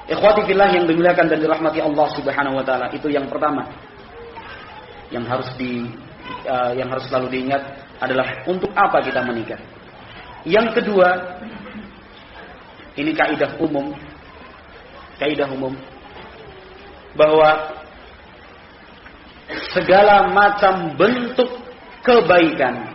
Ikhwati fillah yang dimuliakan dan dirahmati Allah Subhanahu wa taala, itu yang pertama. Yang harus selalu diingat adalah untuk apa kita menikah. Yang kedua, ini kaidah umum bahwa segala macam bentuk kebaikan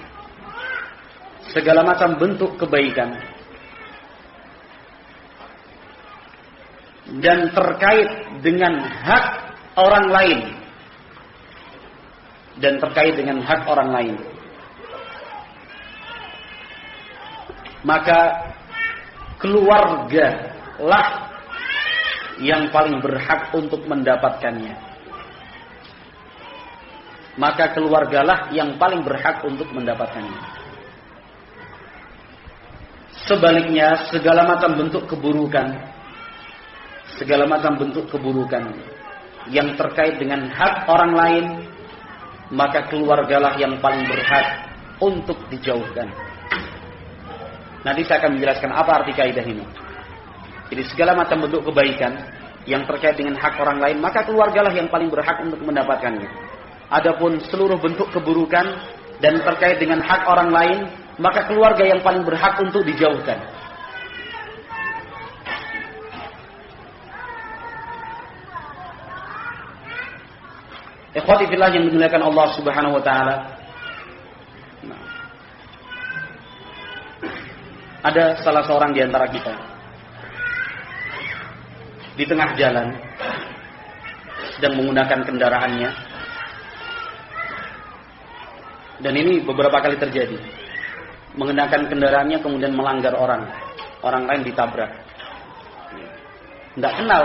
dan terkait dengan hak orang lain, maka keluarga lah yang paling berhak untuk mendapatkannya. Sebaliknya, segala macam bentuk keburukan yang terkait dengan hak orang lain, maka keluargalah yang paling berhak untuk dijauhkan. Nanti saya akan menjelaskan apa arti kaidah ini. Jadi segala macam bentuk kebaikan yang terkait dengan hak orang lain, maka keluargalah yang paling berhak untuk mendapatkannya. Adapun seluruh bentuk keburukan dan terkait dengan hak orang lain, maka keluarga yang paling berhak untuk dijauhkan. Ikhwati fillah yang dimuliakan Allah Subhanahu wa taala. Ada salah seorang di antara kita di tengah jalan sedang menggunakan kendaraannya, dan ini beberapa kali terjadi. Menggunakan kendaraannya kemudian melanggar orang lain ditabrak. Tidak kenal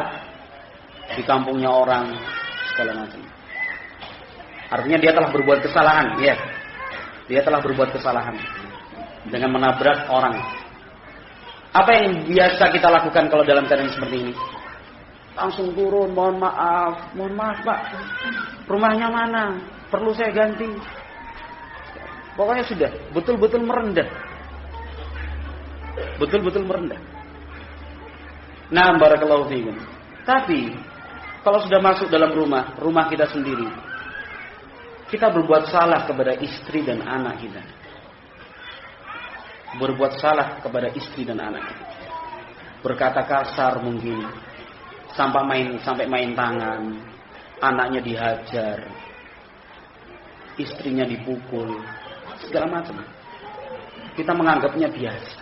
di kampungnya orang, segala macam. Artinya dia telah berbuat kesalahan, ya. Dia telah berbuat kesalahan dengan menabrak orang. Apa yang biasa kita lakukan kalau dalam keadaan seperti ini? Langsung turun, mohon maaf Pak, rumahnya mana? Perlu saya ganti. Pokoknya sudah, betul-betul merendah. Nah, barakallahu fiikum. Tapi kalau sudah masuk dalam rumah kita sendiri, kita berbuat salah kepada istri dan anak kita. Berkata kasar mungkin, sampai main tangan, anaknya dihajar, istrinya dipukul, segala macam. Kita menganggapnya biasa.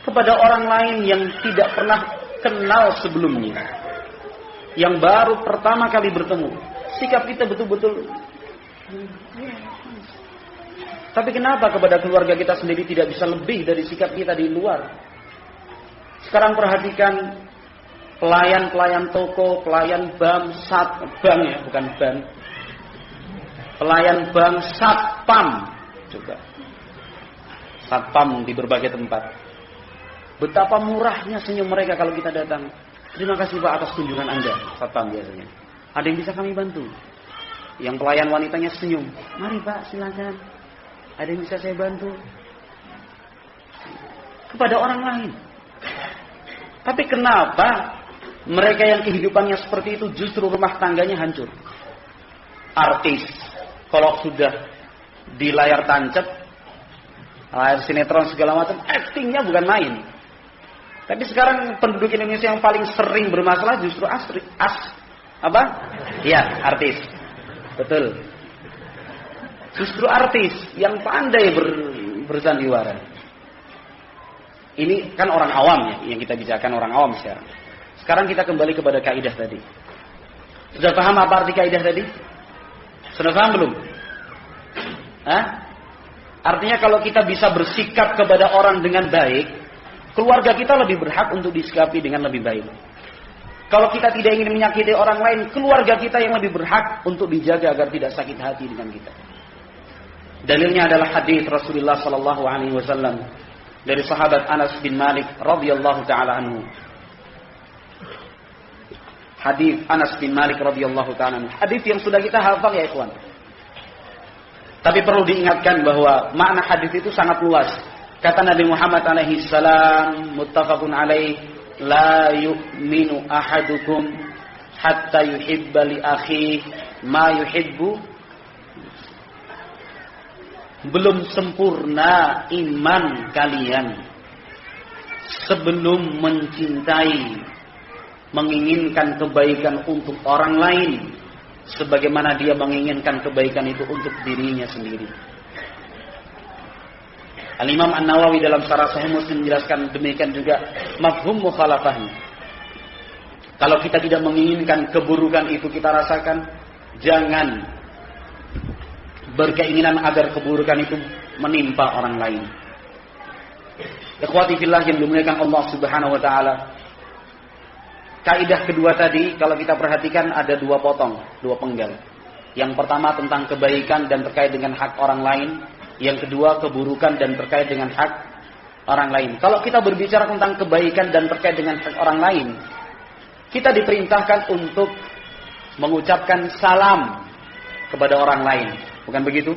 Kepada orang lain yang tidak pernah kenal sebelumnya, yang baru pertama kali bertemu, sikap kita betul-betul. Tapi kenapa kepada keluarga kita sendiri tidak bisa lebih dari sikap kita di luar? Sekarang perhatikan pelayan toko, pelayan bank, pelayan bank, satpam juga. Satpam di berbagai tempat. Betapa murahnya senyum mereka kalau kita datang. Terima kasih Pak atas kunjungan Anda, satpam biasanya. Ada yang bisa kami bantu? Yang pelayan wanitanya senyum. Mari Pak, silakan. Ada yang bisa saya bantu? Kepada orang lain. Tapi kenapa mereka yang kehidupannya seperti itu justru rumah tangganya hancur? Artis, kalau sudah di layar tancap, layar sinetron segala macam, aktingnya bukan main. Tapi sekarang penduduk Indonesia yang paling sering bermasalah justru artis. Betul. Justru artis yang pandai bersandiwara. Ini kan orang awam ya, yang kita bicarakan orang awam sekarang. Sekarang kita kembali kepada kaidah tadi. Sudah paham apa arti kaidah tadi? Sudah paham belum? Artinya kalau kita bisa bersikap kepada orang dengan baik, keluarga kita lebih berhak untuk disikapi dengan lebih baik. Kalau kita tidak ingin menyakiti orang lain, keluarga kita yang lebih berhak untuk dijaga agar tidak sakit hati dengan kita. Dalilnya adalah hadis Rasulullah sallallahu alaihi wasallam dari sahabat Anas bin Malik radhiyallahu taala anhu. Hadis Anas bin Malik radhiyallahu taala anhu. Hadis yang sudah kita hafal ya ikhwan. Tapi perlu diingatkan bahwa makna hadis itu sangat luas. Kata Nabi Muhammad alaihi salam, muttafaqun alaih, la yu'minu ahadukum hatta yuhibba li akhihi ma yuhibbu. Belum sempurna iman kalian sebelum mencintai, menginginkan kebaikan untuk orang lain sebagaimana dia menginginkan kebaikan itu untuk dirinya sendiri. Al-Imam An-Nawawi dalam Syarah Sahih Muslim menjelaskan demikian juga mafhum mukhalafahnya. Kalau kita tidak menginginkan keburukan itu kita rasakan, jangan berkeinginan agar keburukan itu menimpa orang lain. Ikhwati fillah yang dimuliakan Allah Subhanahu wa taala. Kaidah kedua tadi kalau kita perhatikan ada dua potong, dua penggal. Yang pertama tentang kebaikan dan terkait dengan hak orang lain. Yang kedua keburukan dan terkait dengan hak orang lain. Kalau kita berbicara tentang kebaikan dan terkait dengan hak orang lain, kita diperintahkan untuk mengucapkan salam kepada orang lain. Bukan begitu?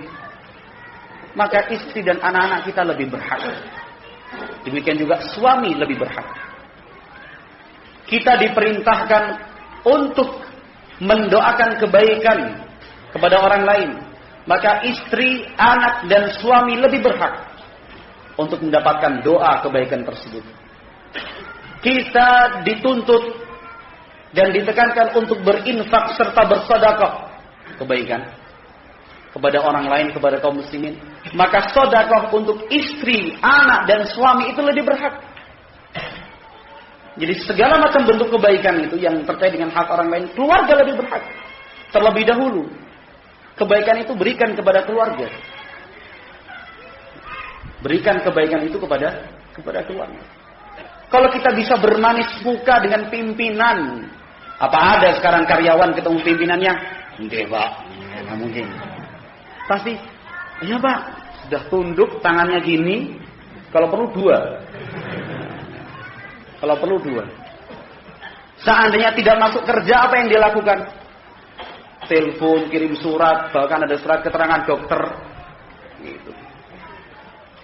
Maka istri dan anak-anak kita lebih berhak. Demikian juga suami lebih berhak. Kita diperintahkan untuk mendoakan kebaikan kepada orang lain. Maka istri, anak, dan suami lebih berhak untuk mendapatkan doa kebaikan tersebut. Kita dituntut dan ditekankan untuk berinfak serta bersedekah kebaikan kepada orang lain, kepada kaum muslimin. Maka sedekah untuk istri, anak, dan suami itu lebih berhak. Jadi segala macam bentuk kebaikan itu yang terkait dengan hak orang lain, keluarga lebih berhak terlebih dahulu. Kebaikan itu berikan kepada keluarga. Berikan kebaikan itu kepada keluarga. Kalau kita bisa bermanis muka dengan pimpinan, apa ada sekarang karyawan ketemu pimpinannya? Enggak, Pak. Enggak mungkin. Pasti, iya Pak. Sudah tunduk tangannya gini. Kalau perlu dua. Kalau perlu dua. Seandainya tidak masuk kerja, apa yang dia lakukan? Telepon, kirim surat, bahkan ada surat keterangan dokter. Gitu.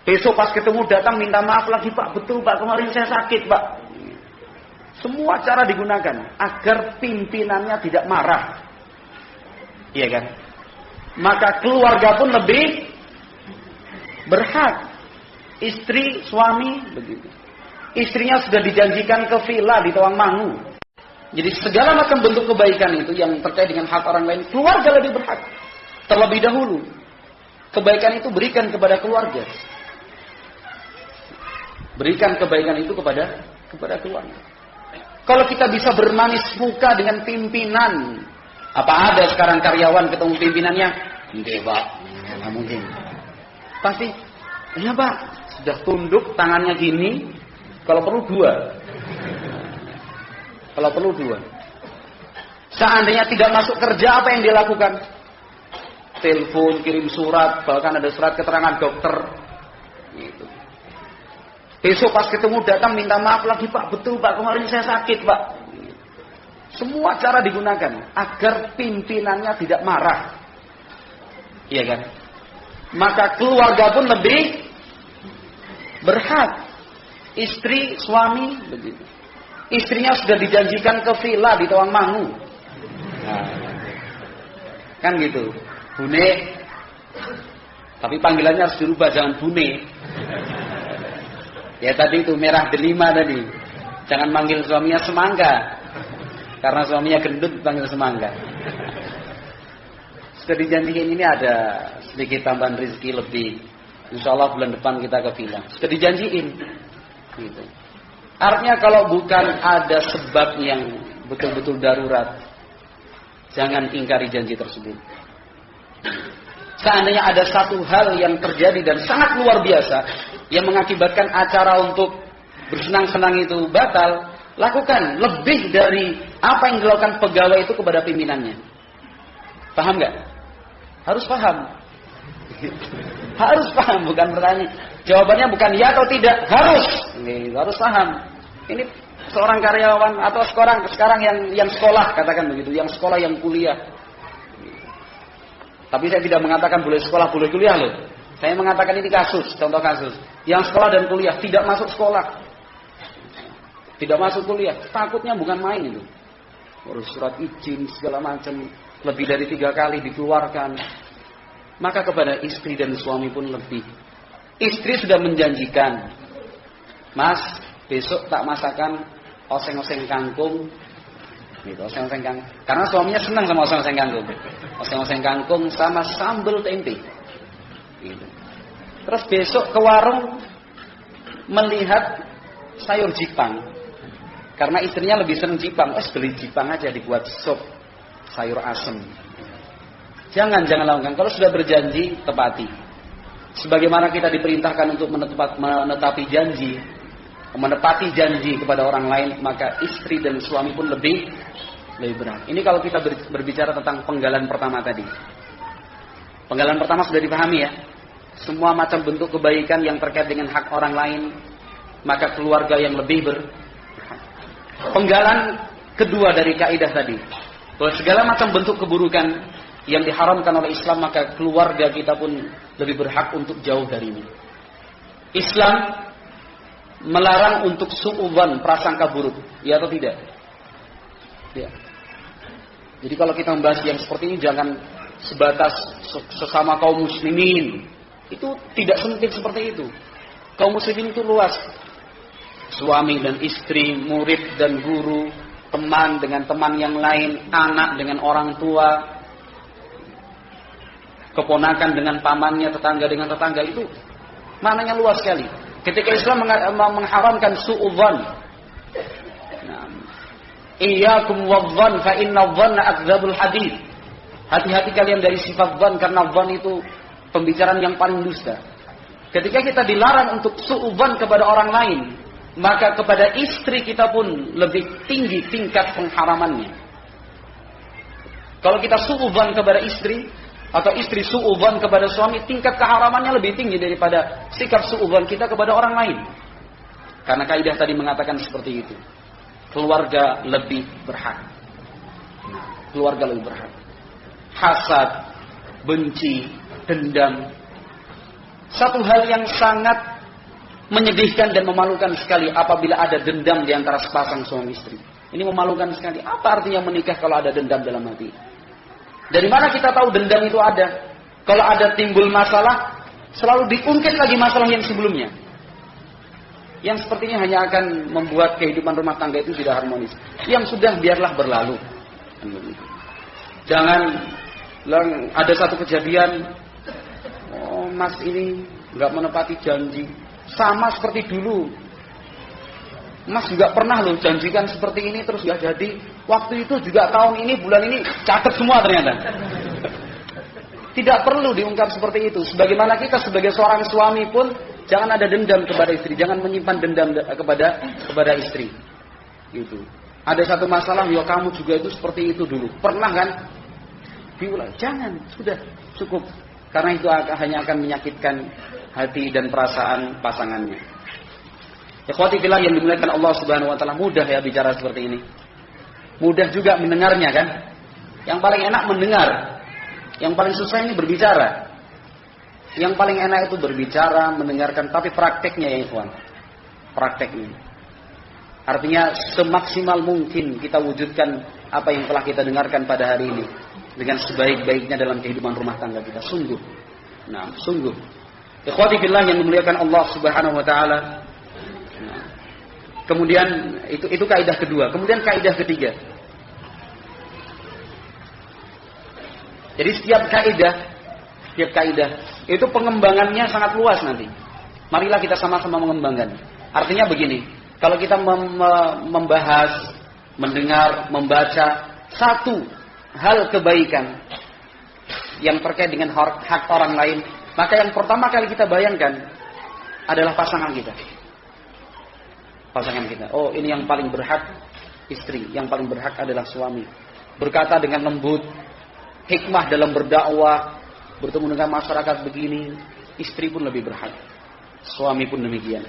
Besok pas ketemu datang minta maaf lagi, Pak. Betul Pak, kemarin saya sakit Pak. Semua cara digunakan agar pimpinannya tidak marah. Iya kan? Maka keluarga pun lebih berhak. Istri, suami, begitu. Istrinya sudah dijanjikan ke villa di Tawangmangu. Jadi segala macam bentuk kebaikan itu yang terkait dengan hak orang lain, keluarga lebih berhak terlebih dahulu. Kebaikan itu berikan kepada keluarga. Berikan kebaikan itu kepada keluarga. Kalau kita bisa bermanis muka dengan pimpinan, apa ada sekarang karyawan ketemu pimpinannya? Enggak Pak, enggak mungkin. Pasti, iya Pak, sudah tunduk tangannya gini, kalau perlu dua. Kalau perlu dua. Seandainya tidak masuk kerja, apa yang dia lakukan? Telepon, kirim surat, bahkan ada surat keterangan dokter. Gitu. Besok pas ketemu datang minta maaf lagi Pak. Betul Pak, kemarin saya sakit Pak. Semua cara digunakan agar pimpinannya tidak marah. Iya kan? Maka keluarga pun lebih berhak. Istri, suami, begitu. Istrinya sudah dijanjikan ke villa di Tawangmangu. Nah, kan gitu. Bune. Tapi panggilannya harus dirubah, jangan Bune. Ya tadi itu merah delima tadi. Jangan manggil suaminya Semangka. Karena suaminya gendut panggil Semangka. Sudah dijanjikan ini ada sedikit tambahan rezeki lebih. Insyaallah bulan depan kita ke villa. Sudah dijanjiin. Gitu. Artinya kalau bukan ada sebab yang betul-betul darurat, jangan ingkari janji tersebut. Seandainya ada satu hal yang terjadi dan sangat luar biasa yang mengakibatkan acara untuk bersenang-senang itu batal, lakukan lebih dari apa yang dilakukan pegawai itu kepada pimpinannya. Paham nggak? Harus paham. Harus paham, bukan bertanya. Jawabannya bukan ya atau tidak, harus paham. Ini seorang karyawan atau sekarang yang sekolah, katakan begitu, yang sekolah, yang kuliah. Tapi saya tidak mengatakan boleh sekolah, boleh kuliah loh. Saya mengatakan ini kasus, contoh kasus. Yang sekolah dan kuliah tidak masuk sekolah. Tidak masuk kuliah. Takutnya bukan main itu. Urus surat izin segala macam. Lebih dari 3 kali dikeluarkan. Maka kepada istri dan suami pun lebih. Istri sudah menjanjikan, Mas, besok tak masakan oseng-oseng kangkung. Gitu, oseng-oseng kangkung. Karena suaminya senang sama oseng-oseng kangkung. Oseng-oseng kangkung sama sambal tempe. Gitu. Terus besok ke warung melihat sayur jipang. Karena istrinya lebih senang jipang. Beli jipang aja dibuat sop sayur asem. Jangan lakukan. Kalau sudah berjanji, tepati. Sebagaimana kita diperintahkan untuk menepati janji kepada orang lain, maka istri dan suami pun lebih berat. Ini kalau kita berbicara tentang penggalan pertama tadi. Penggalan pertama sudah dipahami ya. Semua macam bentuk kebaikan yang terkait dengan hak orang lain, maka keluarga yang lebih berhak. Penggalan kedua dari kaidah tadi, bahwa segala macam bentuk keburukan yang diharamkan oleh Islam, maka keluarga kita pun lebih berhak untuk jauh darinya. Islam melarang untuk su'udzan, prasangka buruk, ya atau tidak? Ya. Jadi kalau kita membahas yang seperti ini, jangan sebatas sesama kaum muslimin. Itu tidak sempit seperti itu. Kaum muslimin itu luas. Suami dan istri, murid dan guru, teman dengan teman yang lain, anak dengan orang tua, keponakan dengan pamannya, tetangga dengan tetangga, itu maknanya luas sekali. Ketika Islam mengharamkan su'udzan, iyyakum wadh-dhann fa inna dhanna akdzabul hadits. Hati-hati kalian dari sifat dzan, karena dzan itu pembicaraan yang paling dusta. Ketika kita dilarang untuk su'udzan kepada orang lain, maka kepada istri kita pun lebih tinggi tingkat pengharamannya. Kalau kita su'udzan kepada istri, atau istri su'udzan kepada suami, tingkat keharamannya lebih tinggi daripada sikap su'udzan kita kepada orang lain. Karena kaidah tadi mengatakan seperti itu. Keluarga lebih berhak. Keluarga lebih berhak. Hasad, benci, dendam, satu hal yang sangat menyedihkan dan memalukan sekali apabila ada dendam di antara sepasang suami istri. Ini memalukan sekali. Apa artinya menikah kalau ada dendam dalam hati? Dari mana kita tahu dendam itu ada? Kalau ada timbul masalah, selalu diungkit lagi masalah yang sebelumnya. Yang sepertinya hanya akan membuat kehidupan rumah tangga itu tidak harmonis. Yang sudah biarlah berlalu. Jangan ada satu kejadian, oh mas ini nggak menepati janji. Sama seperti dulu. Mas juga pernah loh janjikan seperti ini terus gak jadi. Waktu itu juga tahun ini, bulan ini catat semua ternyata. Tidak perlu diungkap seperti itu. Sebagaimana kita sebagai seorang suami pun jangan ada dendam kepada istri, jangan menyimpan dendam kepada istri. Gitu. Ada satu masalah, ya kamu juga itu seperti itu dulu. Pernah kan? Diulang. Jangan, sudah cukup. Karena itu hanya akan menyakitkan hati dan perasaan pasangannya. Ikhwati fillah yang dimuliakan Allah Subhanahu wa taala, mudah ya bicara seperti ini. Mudah juga mendengarnya kan? Yang paling enak mendengar. Yang paling susah ini berbicara. Yang paling enak itu berbicara, mendengarkan, tapi prakteknya ya ikhwan. Prakteknya. Artinya semaksimal mungkin kita wujudkan apa yang telah kita dengarkan pada hari ini dengan sebaik-baiknya dalam kehidupan rumah tangga kita. Sungguh. Nah, sungguh. Ikhwati fillah yang dimuliakan Allah Subhanahu wa taala. Kemudian itu kaidah kedua. Kemudian kaidah ketiga. Jadi setiap kaidah itu pengembangannya sangat luas nanti. Marilah kita sama-sama mengembangkan. Artinya begini, kalau kita membahas, mendengar, membaca satu hal kebaikan yang terkait dengan hak orang lain, maka yang pertama kali kita bayangkan adalah pasangan kita. Pasangan kita. Oh, ini yang paling berhak istri, yang paling berhak adalah suami. Berkata dengan lembut, hikmah dalam berdakwah, bertemu dengan masyarakat begini, istri pun lebih berhak. Suami pun demikian.